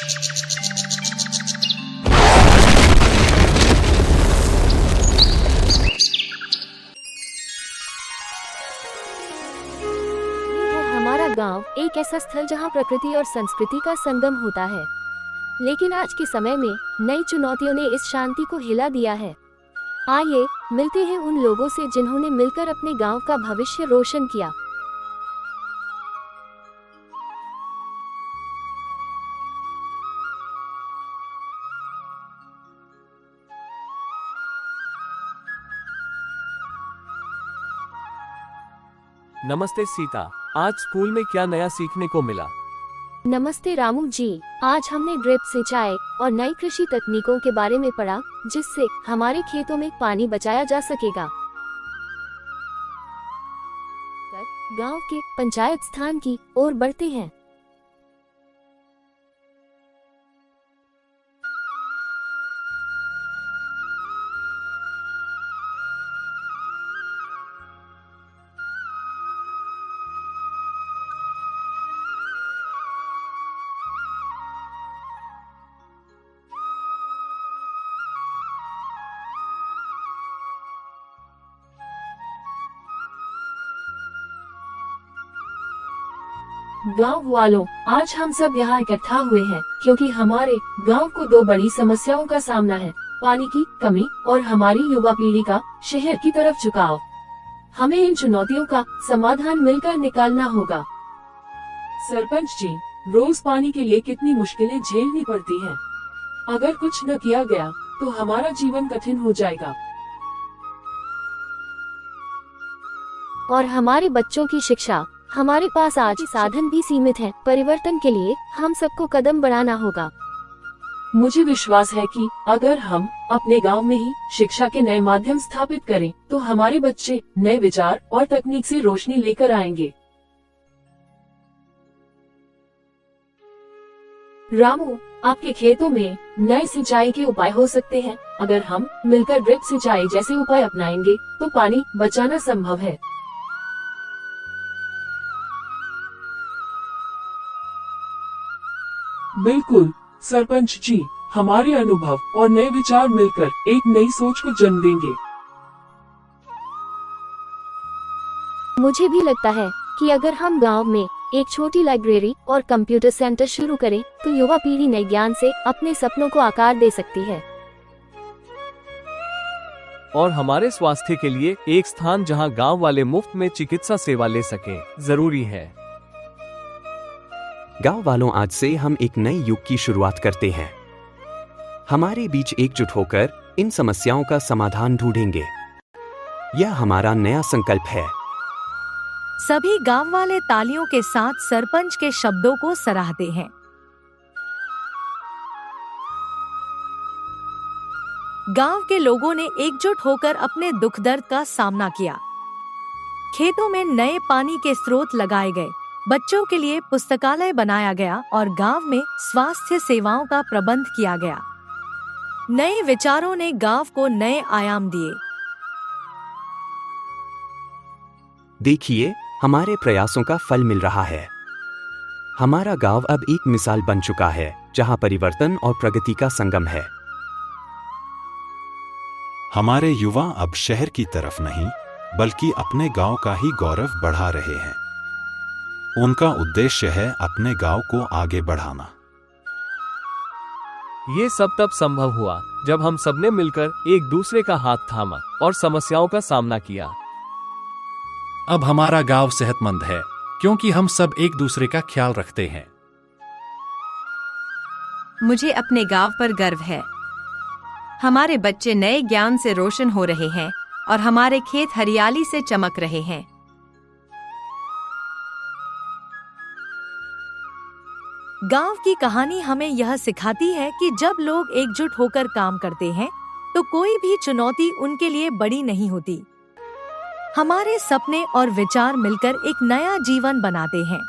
हमारा गांव एक ऐसा स्थल जहां प्रकृति और संस्कृति का संगम होता है। लेकिन आज के समय में नई चुनौतियों ने इस शांति को हिला दिया है। आइए मिलते हैं उन लोगों से जिन्होंने मिलकर अपने गांव का भविष्य रोशन किया। नमस्ते सीता, आज स्कूल में क्या नया सीखने को मिला? नमस्ते रामू जी, आज हमने ड्रिप सिंचाई और नई कृषि तकनीकों के बारे में पढ़ा, जिससे हमारे खेतों में पानी बचाया जा सकेगा। गांव के पंचायत स्थान की ओर बढ़ते हैं। गांव वालों, आज हम सब यहाँ इकट्ठा हुए हैं क्योंकि हमारे गांव को दो बड़ी समस्याओं का सामना है, पानी की कमी और हमारी युवा पीढ़ी का शहर की तरफ झुकाव। हमें इन चुनौतियों का समाधान मिलकर निकालना होगा। सरपंच जी, रोज पानी के लिए कितनी मुश्किलें झेलनी पड़ती हैं। अगर कुछ न किया गया तो हमारा जीवन कठिन हो जाएगा। और हमारे बच्चों की शिक्षा, हमारे पास आज साधन भी सीमित हैं। परिवर्तन के लिए हम सबको कदम बढ़ाना होगा। मुझे विश्वास है कि अगर हम अपने गांव में ही शिक्षा के नए माध्यम स्थापित करें तो हमारे बच्चे नए विचार और तकनीक से रोशनी लेकर आएंगे। रामू, आपके खेतों में नए सिंचाई के उपाय हो सकते हैं। अगर हम मिलकर ड्रिप सिंचाई जैसे उपाय अपनाएंगे तो पानी बचाना संभव है। बिल्कुल सरपंच जी, हमारे अनुभव और नए विचार मिलकर एक नई सोच को जन्म देंगे। मुझे भी लगता है कि अगर हम गांव में एक छोटी लाइब्रेरी और कंप्यूटर सेंटर शुरू करें तो युवा पीढ़ी नए ज्ञान से अपने सपनों को आकार दे सकती है। और हमारे स्वास्थ्य के लिए एक स्थान जहां गांव वाले मुफ्त में चिकित्सा सेवा ले सकें, जरूरी है। गांव वालों, आज से हम एक नए युग की शुरुआत करते हैं। हमारे बीच एकजुट होकर इन समस्याओं का समाधान ढूंढेंगे। यह हमारा नया संकल्प है। सभी गांव वाले तालियों के साथ सरपंच के शब्दों को सराहते हैं। गांव के लोगों ने एकजुट होकर अपने दुख दर्द का सामना किया। खेतों में नए पानी के स्रोत लगाए गए, बच्चों के लिए पुस्तकालय बनाया गया और गांव में स्वास्थ्य सेवाओं का प्रबंध किया गया। नए विचारों ने गांव को नए आयाम दिए। देखिए, हमारे प्रयासों का फल मिल रहा है। हमारा गांव अब एक मिसाल बन चुका है जहां परिवर्तन और प्रगति का संगम है। हमारे युवा अब शहर की तरफ नहीं बल्कि अपने गांव का ही गौरव बढ़ा रहे हैं। उनका उद्देश्य है अपने गांव को आगे बढ़ाना। ये सब तब संभव हुआ जब हम सबने मिलकर एक दूसरे का हाथ थामा और समस्याओं का सामना किया। अब हमारा गांव सेहतमंद है क्योंकि हम सब एक दूसरे का ख्याल रखते हैं। मुझे अपने गांव पर गर्व है। हमारे बच्चे नए ज्ञान से रोशन हो रहे हैं और हमारे खेत हरियाली से चमक रहे हैं। गांव की कहानी हमें यह सिखाती है कि जब लोग एकजुट होकर काम करते हैं तो कोई भी चुनौती उनके लिए बड़ी नहीं होती। हमारे सपने और विचार मिलकर एक नया जीवन बनाते हैं।